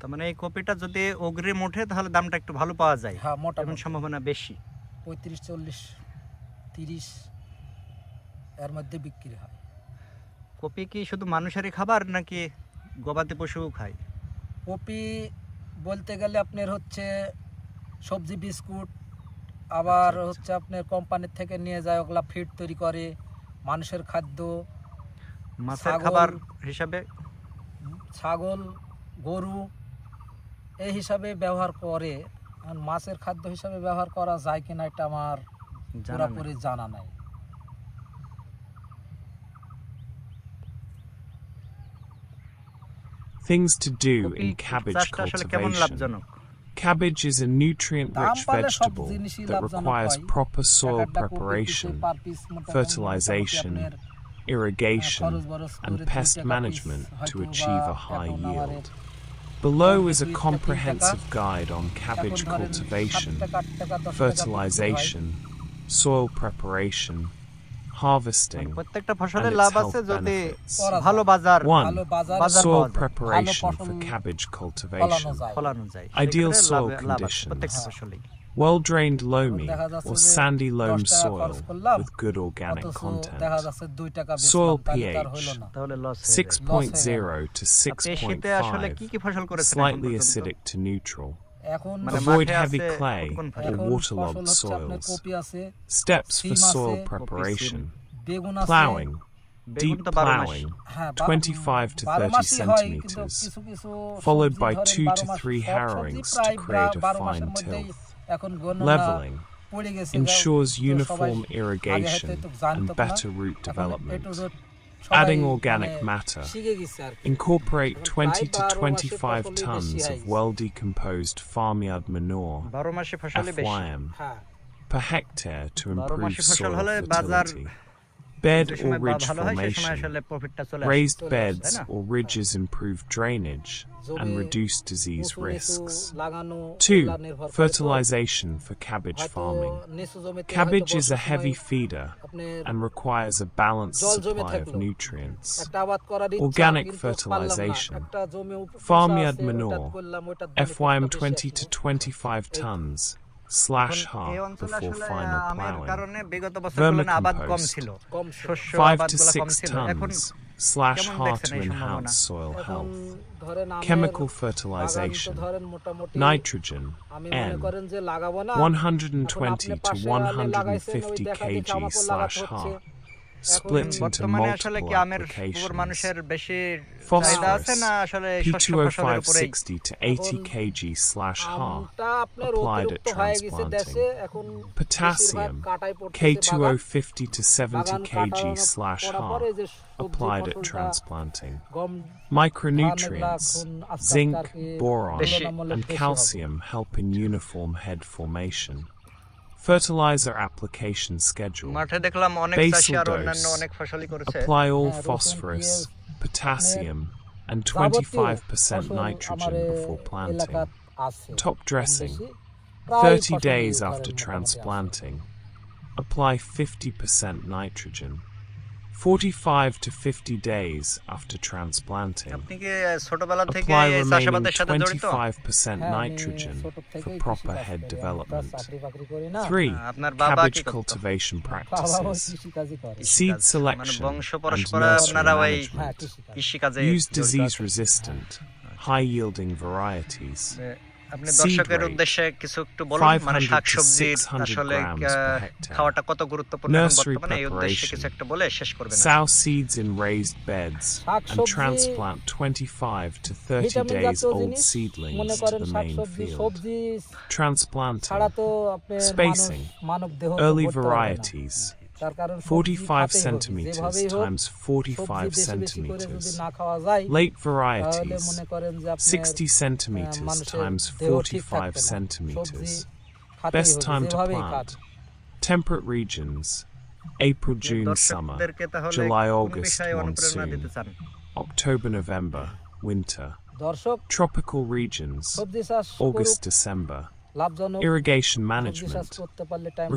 তার মানে এই কপিটা যদি অগ্রিম ওঠে তাহলে দামটা একটু ভালো পাওয়া যায়। হ্যাঁ, মোটামুটি সম্ভাবনা বেশি। 35, 40, 30 এর মধ্যে বিক্রি হয়। কপি কি শুধু মানুষেরই খাবার নাকি গবাদি পশুও খায়? কপি বলতে গেলে আপনার হচ্ছে সবজি বিস্কুট, আবার হচ্ছে আপনার কোম্পানির থেকে নিয়ে যায়, ওগুলা ফিড তৈরি করে, মানুষের খাদ্য, মাছের খাবার হিসাবে, ছাগল, গরু এই হিসাবে ব্যবহার করে। মাছের খাদ্য হিসাবে ব্যবহার করা যায় কিনা এটা আমার পুরোপুরি জানা নাই। Things to do in cabbage cultivation. Cabbage is a nutrient-rich vegetable that requires proper soil preparation, fertilization, irrigation, and pest management to achieve a high yield. Below is a comprehensive guide on cabbage cultivation, fertilization, soil preparation, harvesting, and its health benefits. 1. Soil preparation for cabbage cultivation. Ideal soil conditions. Well-drained loamy or sandy loam soil with good organic content. Soil pH 6.0 to 6.5, slightly acidic to neutral. Avoid heavy clay or waterlogged soils. Steps for soil preparation. Plowing. Deep plowing, 25 to 30 centimeters, followed by 2 to 3 harrowings to create a fine tilth. Leveling ensures uniform irrigation and better root development. Adding organic matter. Incorporate 20 to 25 tons of well-decomposed farmyard manure, FYM, per hectare to improve soil fertility. Bed or ridge formation. Raised beds or ridges improve drainage and reduce disease risks. 2. Fertilization for cabbage farming. Cabbage is a heavy feeder and requires a balanced supply of nutrients. Organic fertilization. Farmyard manure, FYM 20 to 25 tons. /half before final plowing. Vermicompost 5 to 6 tons /half to enhance soil health. Chemical fertilization. Nitrogen N 120 to 150 kg /half. Split into multiple applications. Phosphorus P2O560 to 80 kg /half applied at transplanting. Potassium K2O50 to 70 kg /half applied at transplanting. Micronutrients zinc, boron, and calcium help in uniform head formation. Fertilizer application schedule. Basal dose. Apply all phosphorus, potassium, and 25% nitrogen before planting. Top dressing. 30 days after transplanting. Apply 50% nitrogen. 45 to 50 days after transplanting. Apply remaining 25% nitrogen for proper head development. 3. Cabbage cultivation practices. Seed selection and nursery management. Use disease-resistant, high-yielding varieties. Seed rate 500 to 600 grams per hectare. Nursery preparation. Sow seeds in raised beds and transplant 25 to 30 days old seedlings to the main field. Transplanting. Spacing. Early varieties. 45 centimeters times 45 centimeters. Late varieties 60 centimeters times 45 centimeters. Best time to plant. Temperate regions April, June, summer. July, August, monsoon. October, November, winter. Tropical regions August, December. Irrigation management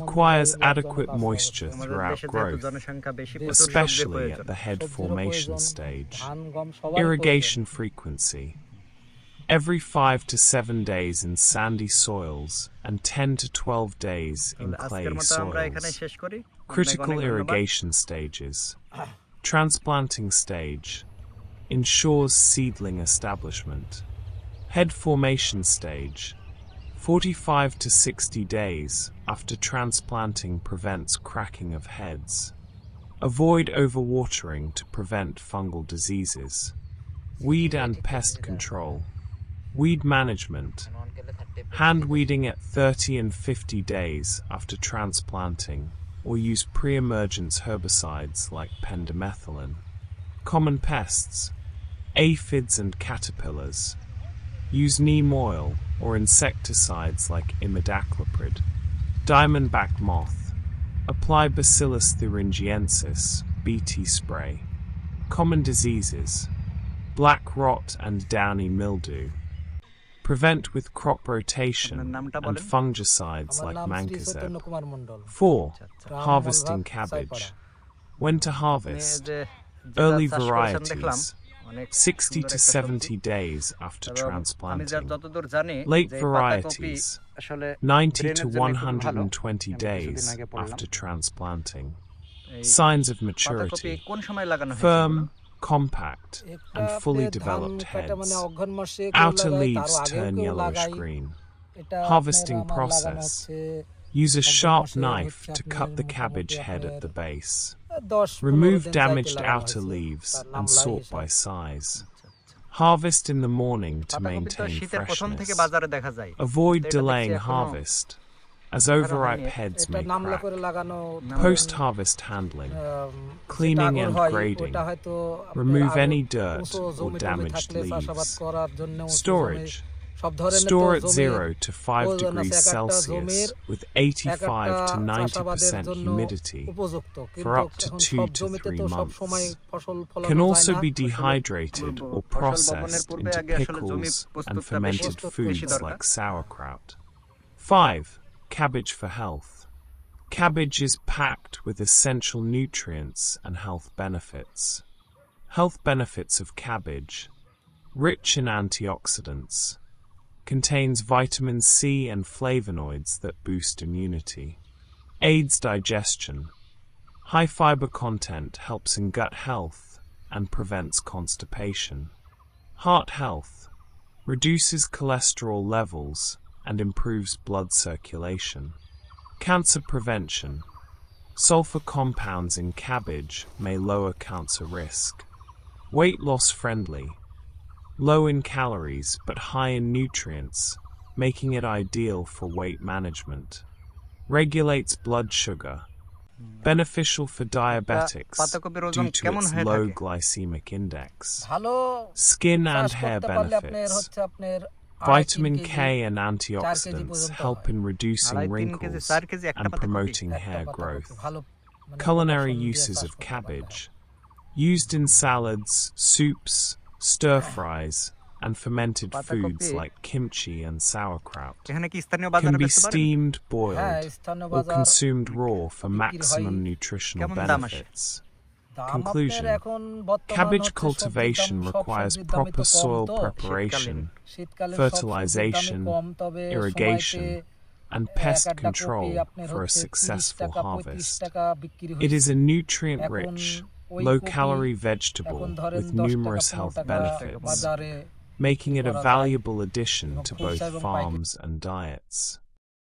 requires adequate moisture throughout growth, especially at the head formation stage. Irrigation frequency every 5 to 7 days in sandy soils and 10 to 12 days in clay soils. Critical irrigation stages. Transplanting stage. Ensures seedling establishment. Head formation stage. 45 to 60 days after transplanting prevents cracking of heads. Avoid overwatering to prevent fungal diseases. Weed and pest control. Weed management. Hand weeding at 30 and 50 days after transplanting, or use pre-emergence herbicides like pendimethalin. Common pests. Aphids and caterpillars. Use neem oil or insecticides like imidacloprid. Diamondback moth. Apply Bacillus thuringiensis, BT spray. Common diseases. Black rot and downy mildew. Prevent with crop rotation and fungicides like mancozeb. 4. Harvesting cabbage. When to harvest? Early varieties. 60 to 70 days after transplanting. Late varieties. 90 to 120 days after transplanting. Signs of maturity. Firm, compact, and fully developed heads. Outer leaves turn yellowish-green. Harvesting process. Use a sharp knife to cut the cabbage head at the base. Remove damaged outer leaves and sort by size. Harvest in the morning to maintain freshness. Avoid delaying harvest, as overripe heads may crack. Post-harvest handling. Cleaning and grading. Remove any dirt or damaged leaves. Storage. Store at 0 to 5 degrees Celsius with 85 to 90% humidity for up to 2 to 3 months. Can also be dehydrated or processed into pickles and fermented foods like sauerkraut. 5. Cabbage for health. Cabbage is packed with essential nutrients and health benefits. Health benefits of cabbage. Rich in antioxidants. Contains vitamin C and flavonoids that boost immunity. Aids digestion. High fiber content helps in gut health and prevents constipation. Heart health. Reduces cholesterol levels and improves blood circulation. Cancer prevention. Sulfur compounds in cabbage may lower cancer risk. Weight loss friendly. Low in calories but high in nutrients, making it ideal for weight management. Regulates blood sugar. Beneficial for diabetics due to its low glycemic index. Skin and hair benefits. Vitamin K and antioxidants help in reducing wrinkles and promoting hair growth. Culinary uses of cabbage. Used in salads, soups, stir-fries, and fermented foods like kimchi and sauerkraut. Can be steamed, boiled, or consumed raw for maximum nutritional benefits. Conclusion. Cabbage cultivation requires proper soil preparation, fertilization, irrigation, and pest control for a successful harvest. It is a nutrient-rich, low-calorie vegetable with numerous health benefits, making it a valuable addition to both farms and diets.